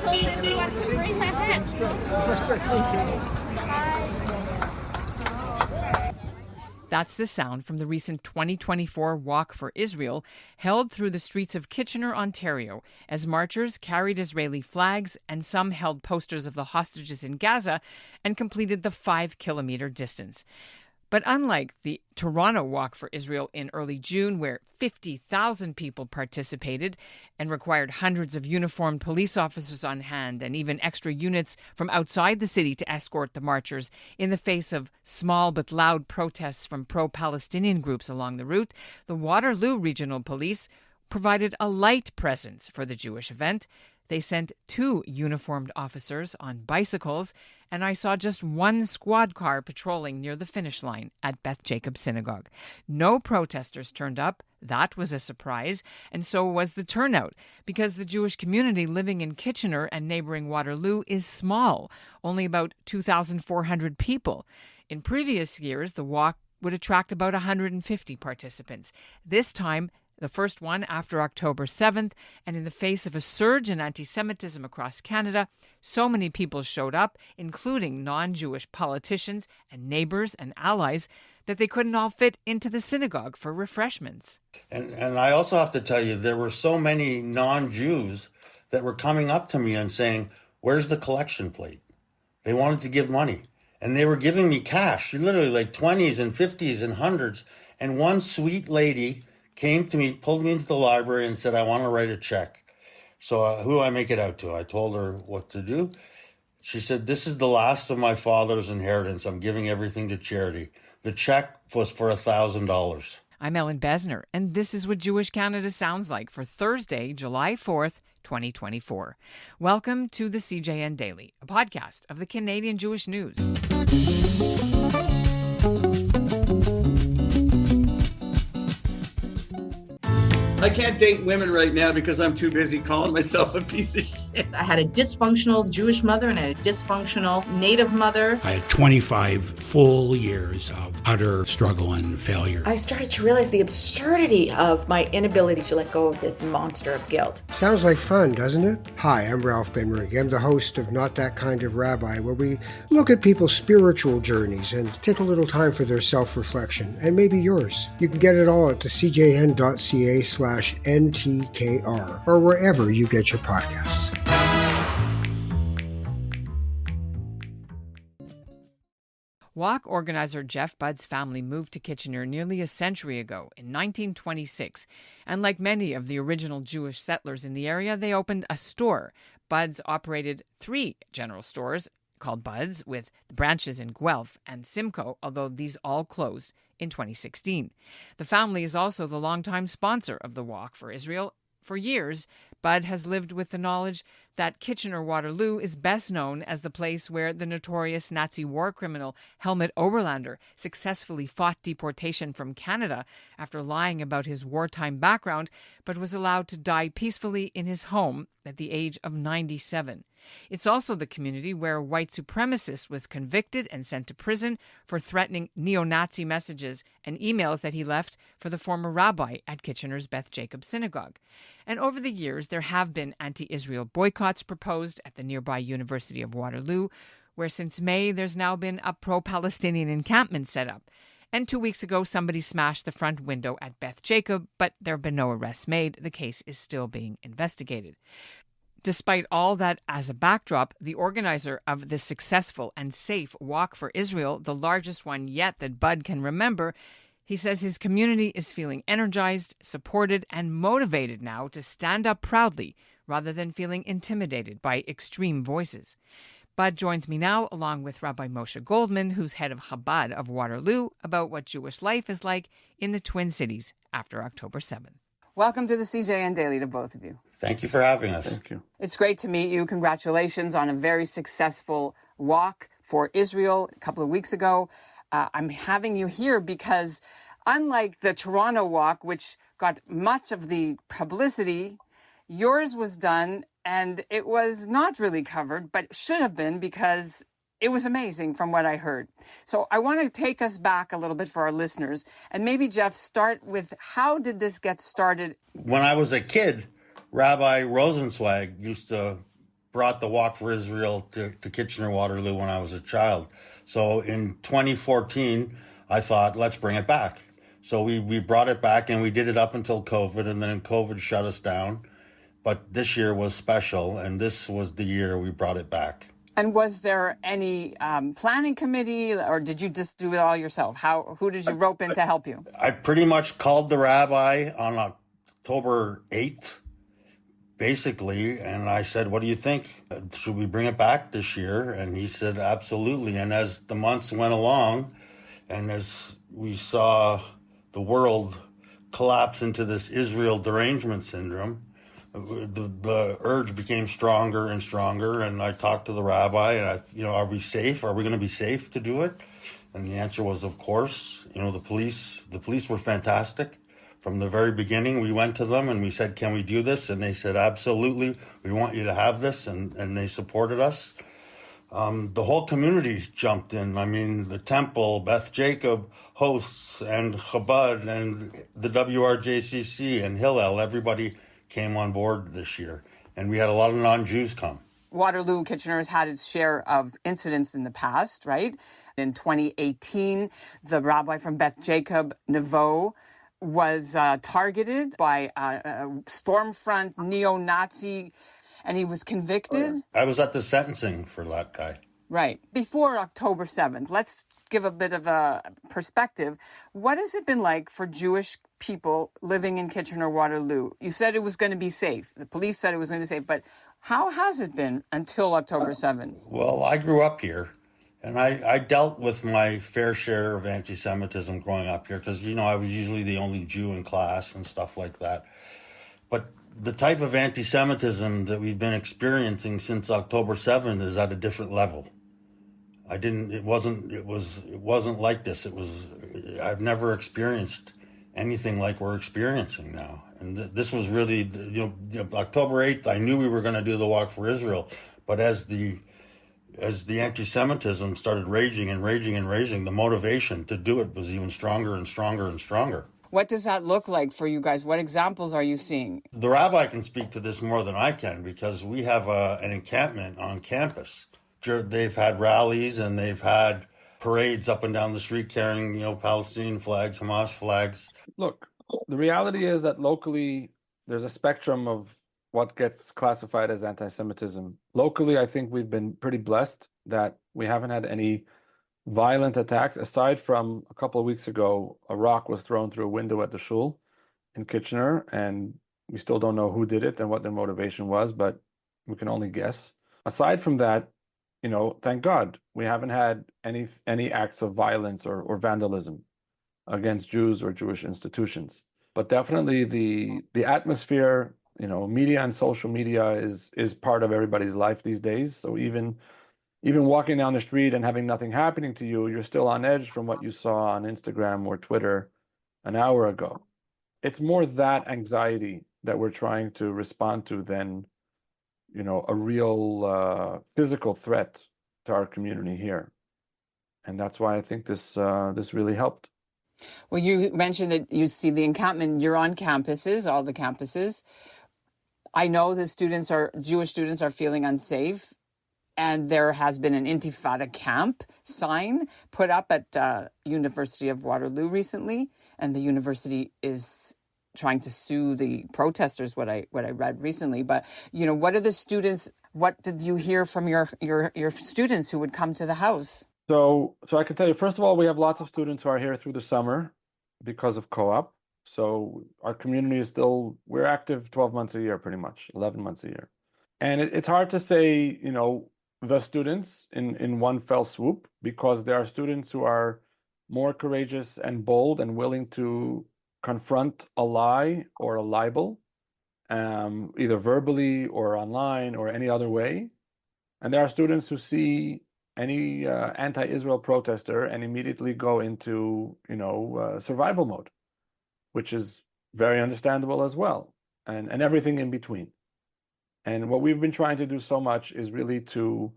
told everyone to bring my hat. That's the sound from the recent 2024 Walk for Israel, held through the streets of Kitchener, Ontario, as marchers carried Israeli flags and some held posters of the hostages in Gaza and completed the 5-kilometre distance. But unlike the Toronto Walk for Israel in early June, where 50,000 people participated and required hundreds of uniformed police officers on hand and even extra units from outside the city to escort the marchers in the face of small but loud protests from pro-Palestinian groups along the route, the Waterloo Regional Police provided a light presence for the Jewish event. They sent 2 uniformed officers on bicycles, and I saw just 1 squad car patrolling near the finish line at Beth Jacob Synagogue. No protesters turned up. That was a surprise, and so was the turnout, because the Jewish community living in Kitchener and neighbouring Waterloo is small, only about 2,400 people. In previous years, the walk would attract about 150 participants. This time, the first one after October 7th, and in the face of a surge in antisemitism across Canada, so many people showed up, including non-Jewish politicians and neighbours and allies, that they couldn't all fit into the synagogue for refreshments. And I also have to tell you, there were so many non-Jews that were coming up to me and saying, "Where's the collection plate?" They wanted to give money. And they were giving me cash, literally like 20s and 50s and hundreds. And one sweet lady came to me, pulled me into the library and said, "I want to write a check." So who do I make it out to? I told her what to do. She said, "This is the last of my father's inheritance. I'm giving everything to charity." The check was for $1,000. I'm Ellen Besner, and this is what Jewish Canada sounds like for Thursday, July 4th, 2024. Welcome to the CJN Daily, a podcast of the Canadian Jewish News. I can't date women right now because I'm too busy calling myself a piece of shit. I had a dysfunctional Jewish mother and I had a dysfunctional Native mother. I had 25 full years of utter struggle and failure. I started to realize the absurdity of my inability to let go of this monster of guilt. Sounds like fun, doesn't it? Hi, I'm Ralph Benrig. I'm the host of Not That Kind of Rabbi, where we look at people's spiritual journeys and take a little time for their self-reflection, and maybe yours. You can get it all at the cjn.ca/NTKR or wherever you get your podcasts. Walk organizer Jeff Budd's family moved to Kitchener nearly a century ago in 1926, and like many of the original Jewish settlers in the area, they opened a store. Budd's operated 3 general stores called Budd's, with branches in Guelph and Simcoe, although these all closed in 2016. The family is also the longtime sponsor of the Walk for Israel. For years, Budd has lived with the knowledge that Kitchener-Waterloo is best known as the place where the notorious Nazi war criminal Helmut Oberlander successfully fought deportation from Canada after lying about his wartime background, but was allowed to die peacefully in his home at the age of 97. It's also the community where a white supremacist was convicted and sent to prison for threatening neo-Nazi messages and emails that he left for the former rabbi at Kitchener's Beth Jacob Synagogue. And over the years, there have been anti-Israel boycotts proposed at the nearby University of Waterloo, where since May there's now been a pro-Palestinian encampment set up. And 2 weeks ago, somebody smashed the front window at Beth Jacob, but there have been no arrests made. The case is still being investigated. Despite all that as a backdrop, the organizer of the successful and safe Walk for Israel, the largest one yet that Budd can remember, he says his community is feeling energized, supported, and motivated now to stand up proudly rather than feeling intimidated by extreme voices. Budd joins me now, along with Rabbi Moshe Goldman, who's head of Chabad of Waterloo, about what Jewish life is like in the Twin Cities after October 7th. Welcome to the CJN Daily to both of you. Thank you for having us. Thank you. It's great to meet you. Congratulations on a very successful walk for Israel a couple of weeks ago. I'm having you here because unlike the Toronto walk, which got much of the publicity, yours was done and it was not really covered, but should have been because it was amazing from what I heard. So I want to take us back a little bit for our listeners. And maybe, Jeff, start with how did this get started? When I was a kid, Rabbi Rosenzweig used to brought the Walk for Israel to Kitchener-Waterloo when I was a child. So in 2014, I thought, let's bring it back. So we brought it back, and we did it up until COVID, and then COVID shut us down. But this year was special, and this was the year we brought it back. And was there any planning committee, or did you just do it all yourself? Who did you rope in to help you? I pretty much called the rabbi on October 8th, basically, and I said, what do you think? Should we bring it back this year? And he said, absolutely. And as the months went along, and as we saw the world collapse into this Israel derangement syndrome, the urge became stronger and stronger. And I talked to the rabbi, and are we safe? Are we going to be safe to do it? And the answer was, of course. The police were fantastic. From the very beginning, we went to them and we said, can we do this? And they said, absolutely. We want you to have this. And they supported us. The whole community jumped in. I mean, the temple, Beth Jacob hosts, and Chabad, and the WRJCC, and Hillel, everybody came on board this year. And we had a lot of non-Jews come. Waterloo, Kitchener has had its share of incidents in the past, right? In 2018, the rabbi from Beth Jacob, Nevo, was targeted by a Stormfront neo-Nazi, and he was convicted. I was at the sentencing for that guy. Right. Before October 7th, let's give a bit of a perspective. What has it been like for Jewish people living in Kitchener-Waterloo? You said it was going to be safe. The police said it was going to be safe. But how has it been until October 7th? Well, I grew up here, and I dealt with my fair share of anti-Semitism growing up here because, I was usually the only Jew in class and stuff like that. But the type of anti-Semitism that we've been experiencing since October 7th is at a different level. It wasn't like this. I've never experienced anything like we're experiencing now. And this was really, October 8th, I knew we were going to do the Walk for Israel. But as the anti-Semitism started raging and raging and raging, the motivation to do it was even stronger and stronger and stronger. What does that look like for you guys? What examples are you seeing? The rabbi can speak to this more than I can because we have an encampment on campus. They've had rallies and they've had parades up and down the street carrying, Palestinian flags, Hamas flags. Look, the reality is that locally there's a spectrum of what gets classified as anti-Semitism. Locally, I think we've been pretty blessed that we haven't had any violent attacks. Aside from a couple of weeks ago, a rock was thrown through a window at the shul in Kitchener, and we still don't know who did it and what their motivation was, but we can only guess. Aside from that, thank God, we haven't had any acts of violence or vandalism against Jews or Jewish institutions. But definitely the atmosphere, media and social media is part of everybody's life these days. So even walking down the street and having nothing happening to you, you're still on edge from what you saw on Instagram or Twitter an hour ago. It's more that anxiety that we're trying to respond to than a real physical threat to our community here. And that's why I think this really helped. Well, you mentioned that you see the encampment, you're on campuses, all the campuses. I know the Jewish students are feeling unsafe, and there has been an Intifada camp sign put up at University of Waterloo recently, and the university is trying to sue the protesters, what I read recently. But, what did you hear from your students who would come to the house? So I can tell you, first of all, we have lots of students who are here through the summer because of co-op. So our community is we're active 12 months a year, pretty much, 11 months a year. And it's hard to say, the students in one fell swoop, because there are students who are more courageous and bold and willing to confront a lie or a libel, either verbally or online or any other way. And there are students who see any anti-Israel protester and immediately go into, survival mode, which is very understandable as well, and everything in between. And what we've been trying to do so much is really to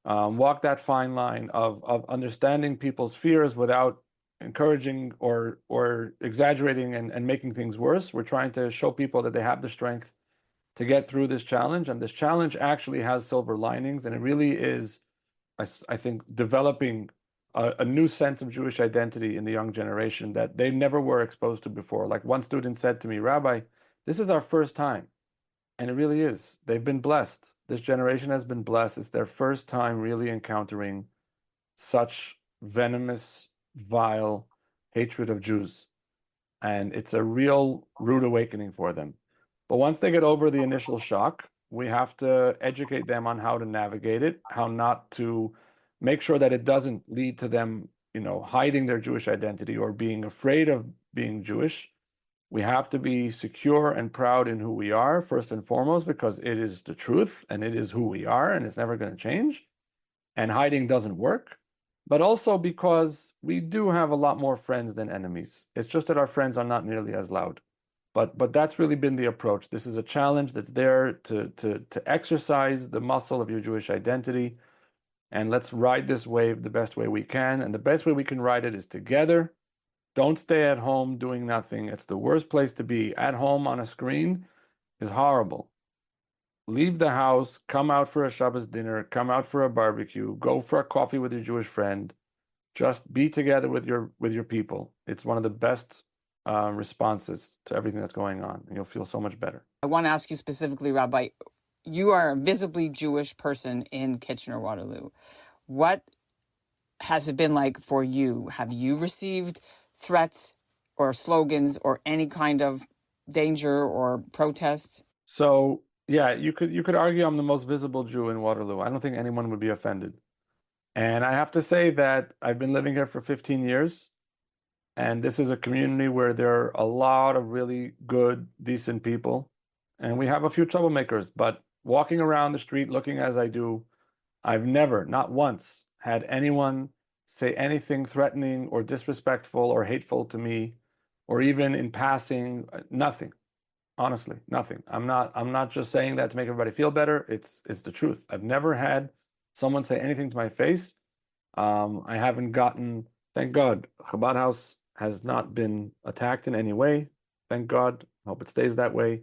walk that fine line of understanding people's fears without encouraging or exaggerating and making things worse. We're trying to show people that they have the strength to get through this challenge. And this challenge actually has silver linings, and it really is, I think, developing a new sense of Jewish identity in the young generation that they never were exposed to before. Like one student said to me, Rabbi, this is our first time. And it really is. They've been blessed. This generation has been blessed. It's their first time really encountering such venomous, vile hatred of Jews. And it's a real rude awakening for them. But once they get over the initial shock, we have to educate them on how to navigate it, how not to make sure that it doesn't lead to them, hiding their Jewish identity or being afraid of being Jewish. We have to be secure and proud in who we are, first and foremost, because it is the truth and it is who we are and it's never going to change. And hiding doesn't work. But also because we do have a lot more friends than enemies. It's just that our friends are not nearly as loud. But that's really been the approach. This is a challenge that's there to exercise the muscle of your Jewish identity. And let's ride this wave the best way we can. And the best way we can ride it is together. Don't stay at home doing nothing. It's the worst place to be. At home on a screen is horrible. Leave the house, come out for a Shabbos dinner, come out for a barbecue, go for a coffee with your Jewish friend. Just be together with your people. It's one of the best responses to everything that's going on, and you'll feel so much better. I want to ask you specifically, Rabbi, you are a visibly Jewish person in Kitchener-Waterloo. What has it been like for you? Have you received threats or slogans or any kind of danger or protests? So, yeah, you could argue I'm the most visible Jew in Waterloo. I don't think anyone would be offended. And I have to say that I've been living here for 15 years. And this is a community where there are a lot of really good, decent people. And we have a few troublemakers. But walking around the street, looking as I do, I've never, not once, had anyone say anything threatening or disrespectful or hateful to me, or even in passing. Nothing. Honestly, nothing. I'm not just saying that to make everybody feel better. It's the truth. I've never had someone say anything to my face. I haven't gotten, thank God, Chabad House has not been attacked in any way. Thank God. I hope it stays that way.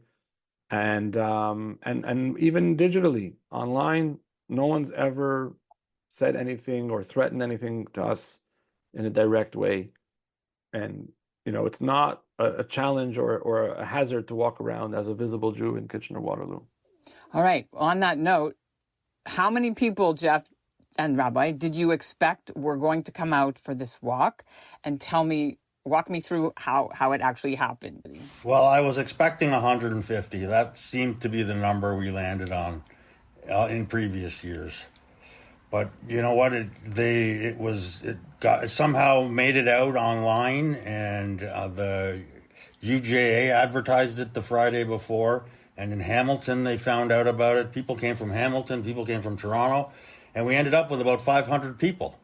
And even digitally, online, no one's ever said anything or threatened anything to us in a direct way. And it's not a challenge or a hazard to walk around as a visible Jew in Kitchener-Waterloo. All right. On that note, how many people, Jeff and Rabbi, did you expect were going to come out for this walk? And walk me through how it actually happened. Well, I was expecting 150. That seemed to be the number we landed on in previous years. But you know what? It somehow made it out online, and the UJA advertised it the Friday before. And in Hamilton, they found out about it. People came from Hamilton, people came from Toronto, and we ended up with about 500 people.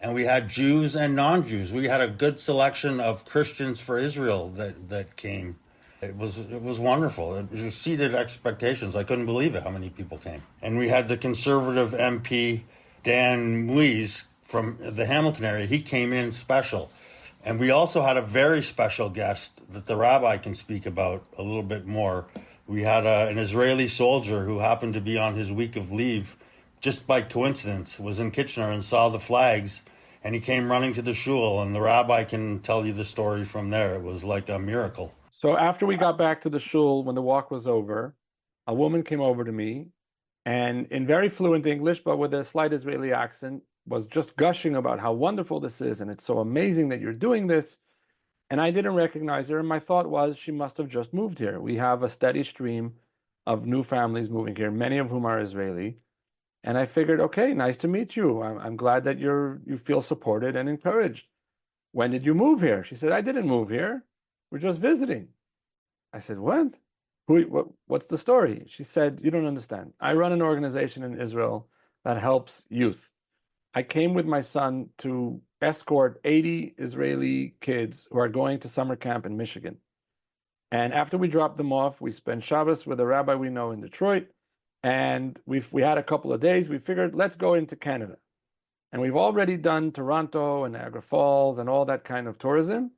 And we had Jews and non-Jews. We had a good selection of Christians for Israel that came. It was wonderful. It exceeded expectations. I couldn't believe it, how many people came. And we had the conservative MP, Dan Muiz, from the Hamilton area. He came in special. And we also had a very special guest that the rabbi can speak about a little bit more. We had an Israeli soldier who happened to be on his week of leave, just by coincidence, was in Kitchener and saw the flags, and he came running to the shul, and the rabbi can tell you the story from there. It was like a miracle. So after we got back to the shul, when the walk was over, a woman came over to me, and in very fluent English, but with a slight Israeli accent, was just gushing about how wonderful this is, and it's so amazing that you're doing this. And I didn't recognize her, and my thought was she must have just moved here. We have a steady stream of new families moving here, many of whom are Israeli. And I figured, okay, nice to meet you. I'm glad that you feel supported and encouraged. When did you move here? She said, I didn't move here. We're just visiting. I said, what? What's the story? She said, you don't understand. I run an organization in Israel that helps youth. I came with my son to escort 80 Israeli kids who are going to summer camp in Michigan. And after we dropped them off, we spent Shabbos with a rabbi we know in Detroit. And we had a couple of days. We figured, let's go into Canada. And we've already done Toronto and Niagara Falls and all that kind of tourism.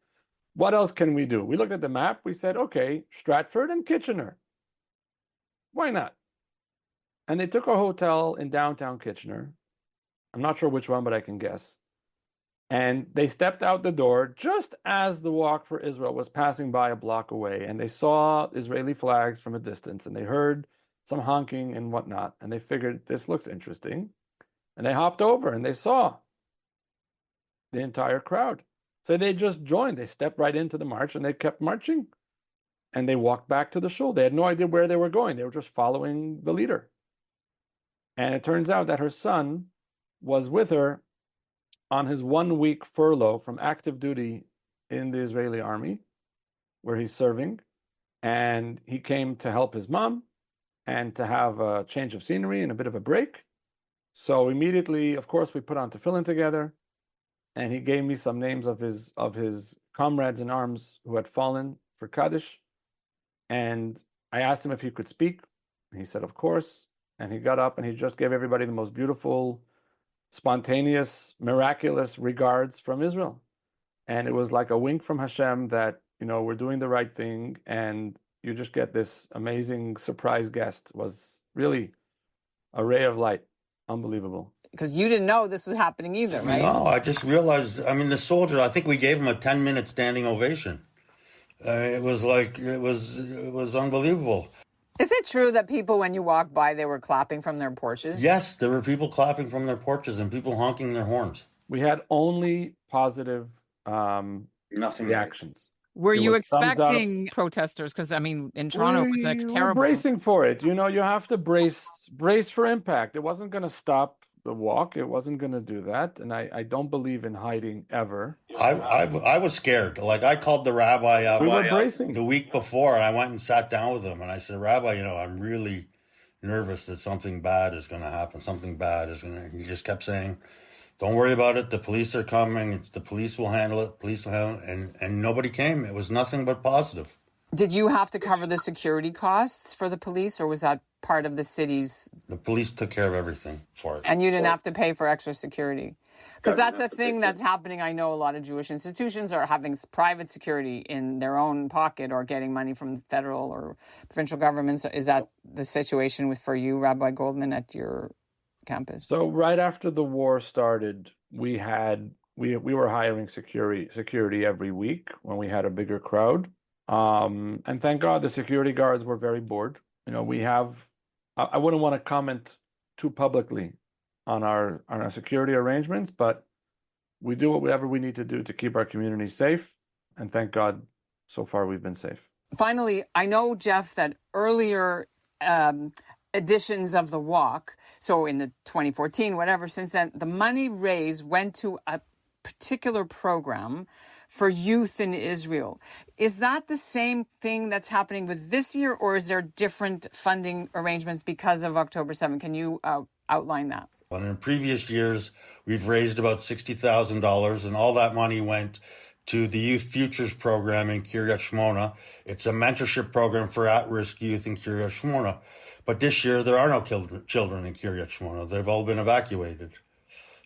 What else can we do? We looked at the map. We said, okay, Stratford and Kitchener. Why not? And they took a hotel in downtown Kitchener. I'm not sure which one, but I can guess. And they stepped out the door just as the Walk for Israel was passing by a block away. And they saw Israeli flags from a distance, and they heard some honking and whatnot. And they figured, this looks interesting. And they hopped over and they saw the entire crowd. So they just joined. They stepped right into the march and they kept marching. And they walked back to the shul. They had no idea where they were going. They were just following the leader. And it turns out that her son was with her on his 1 week furlough from active duty in the Israeli army, where he's serving. And he came to help his mom and to have a change of scenery and a bit of a break. So immediately, of course, we put on tefillin together, and he gave me some names of his comrades in arms who had fallen for Kaddish. And I asked him if he could speak. He said, of course. And he got up and he just gave everybody the most beautiful, spontaneous, miraculous regards from Israel. And it was like a wink from Hashem that, we're doing the right thing. And you just get this amazing surprise guest. It was really a ray of light. Unbelievable. Because you didn't know this was happening either, right? No, I just realized, the soldier, I think we gave him a 10-minute standing ovation. It was unbelievable. Is it true that people, when you walk by, they were clapping from their porches? Yes, there were people clapping from their porches and people honking their horns. We had only positive reactions. Were you expecting protesters? Because, in Toronto, it was terrible. We're bracing for it. You have to brace for impact. It wasn't going to stop the walk. It wasn't going to do that. And I don't believe in hiding ever. I was scared. Like, I called the rabbi up the week before, and I went and sat down with him. And I said, Rabbi, I'm really nervous that something bad is going to happen. Something bad is going to... He just kept saying, don't worry about it. The police are coming. It's the police will handle it. Police will handle it. And nobody came. It was nothing but positive. Did you have to cover the security costs for the police, or was that part of the city's? The police took care of everything for it. And you didn't have to pay for extra security? Because that's a thing that's happening. I know a lot of Jewish institutions are having private security in their own pocket or getting money from federal or provincial governments. Is that the situation for you, Rabbi Goldman, at your campus? So right after the war started, we were hiring security every week when we had a bigger crowd. And thank God the security guards were very bored. I wouldn't want to comment too publicly on our security arrangements, but we do whatever we need to do to keep our community safe. And thank God, so far we've been safe. Finally, I know, Jeff, that earlier editions of the walk, so in the 2014, whatever, since then, the money raised went to a particular program for youth in Israel. Is that the same thing that's happening with this year, or is there different funding arrangements because of October 7th? Can you outline that? Well, in previous years, we've raised about $60,000, and all that money went to the Youth Futures program in Kiryat Shmona. It's a mentorship program for at-risk youth in Kiryat Shmona. But this year, there are no children in Kiryat Shmona. They've all been evacuated.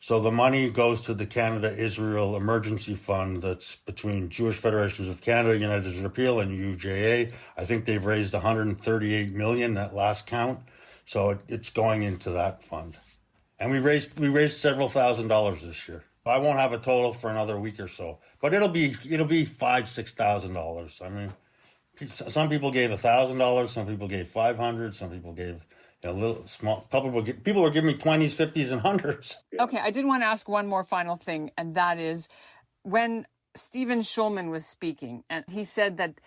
So the money goes to the Canada-Israel Emergency Fund that's between Jewish Federations of Canada, United Appeal, and UJA. I think they've raised $138 million at last count. So it's going into that fund. And we raised several $1,000s this year. I won't have a total for another week or so, but it'll be $5,000-$6,000. Some people gave $1,000, some people gave $500, some people gave a little small. People were giving me 20s, 50s, and 100s. Okay, I did want to ask one more final thing, and that is when Stephen Schulman was speaking, and he said that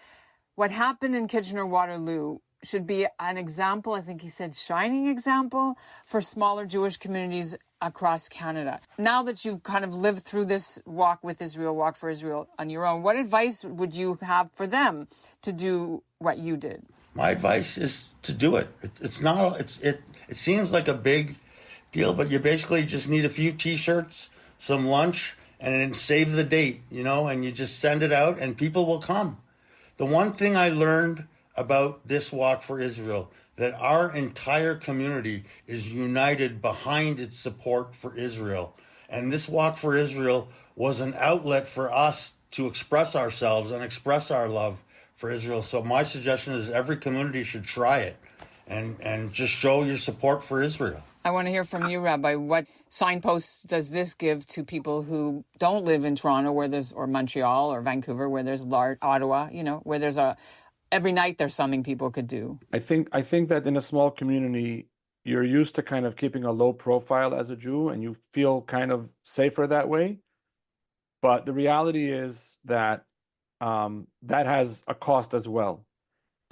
what happened in Kitchener-Waterloo should be an example, I think he said shining example, for smaller Jewish communities across Canada. Now that you've kind of lived through this Walk with Israel, Walk for Israel on your own, what advice would you have for them to do what you did? My advice is to do it. It seems like a big deal, but you basically just need a few T-shirts, some lunch, and then save the date, and you just send it out and people will come. The one thing I learned about this Walk for Israel, that our entire community is united behind its support for Israel. And this Walk for Israel was an outlet for us to express ourselves and express our love for Israel. So my suggestion is every community should try it and just show your support for Israel. I want to hear from you, Rabbi. What signposts does this give to people who don't live in Toronto, or Montreal or Vancouver, where there's Ottawa, where there's every night there's something people could do? I think that in a small community, you're used to kind of keeping a low profile as a Jew, and you feel kind of safer that way. But the reality is that that has a cost as well.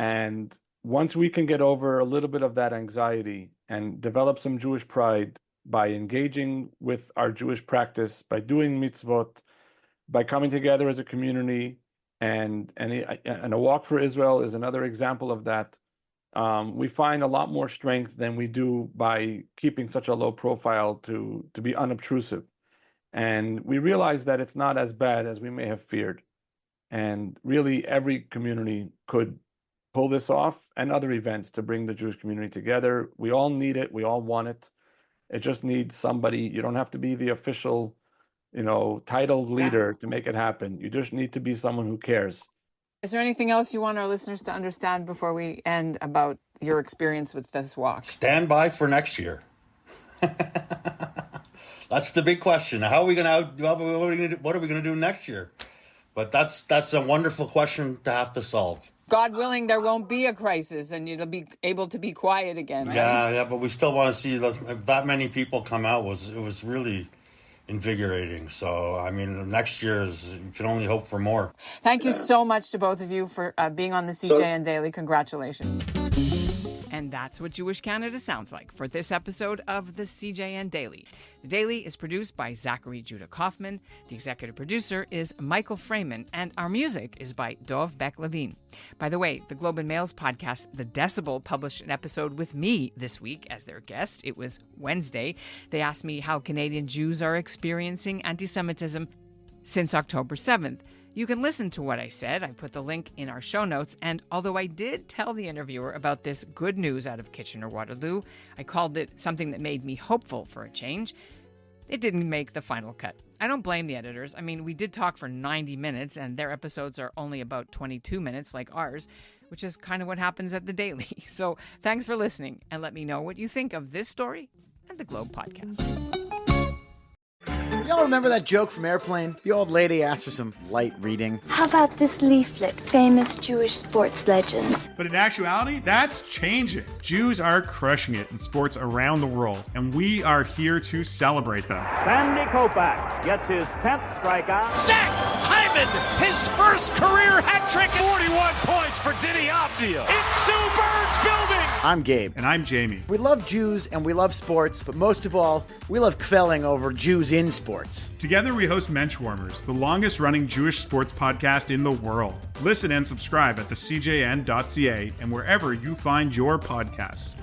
And once we can get over a little bit of that anxiety and develop some Jewish pride by engaging with our Jewish practice, by doing mitzvot, by coming together as a community, and a walk for Israel is another example of that. We find a lot more strength than we do by keeping such a low profile to be unobtrusive. And we realize that it's not as bad as we may have feared. And really, every community could pull this off, and other events to bring the Jewish community together. We all need it. We all want it. It just needs somebody. You don't have to be the official, titled leader to make it happen. You just need to be someone who cares. Is there anything else you want our listeners to understand before we end about your experience with this walk? Stand by for next year. That's the big question. How are we going to what are we going to do next year? But that's a wonderful question to have to solve. God willing, there won't be a crisis and you'll be able to be quiet again. Right? Yeah, but we still want to see that many people come out. It was really invigorating. So, I mean, next year you can only hope for more. Thank you so much to both of you for being on the CJN Daily. Congratulations. And that's what Jewish Canada sounds like for this episode of the CJN Daily. The Daily is produced by Zachary Judah Kaufman. The executive producer is Michael Freeman, and our music is by Dov Beck-Levine. By the way, the Globe and Mail's podcast, The Decibel, published an episode with me this week as their guest. It was Wednesday. They asked me how Canadian Jews are experiencing anti-Semitism since October 7th. You can listen to what I said. I put the link in our show notes. And although I did tell the interviewer about this good news out of Kitchener-Waterloo, I called it something that made me hopeful for a change. It didn't make the final cut. I don't blame the editors. I mean, we did talk for 90 minutes, and their episodes are only about 22 minutes like ours, which is kind of what happens at the Daily. So thanks for listening, and let me know what you think of this story and the Globe podcast. Y'all remember that joke from Airplane? The old lady asked for some light reading. How about this leaflet, famous Jewish sports legends? But in actuality, that's changing. Jews are crushing it in sports around the world, and we are here to celebrate them. Sandy Koufax gets his 10th strikeout. Zach Hyman, his first career hat trick. 41 points for Diddy Avdija. It's Sue Bird's building. I'm Gabe. And I'm Jamie. We love Jews and we love sports, but most of all, we love kvelling over Jews in sports. Together we host Menschwarmers, the longest running Jewish sports podcast in the world. Listen and subscribe at thecjn.ca and wherever you find your podcasts.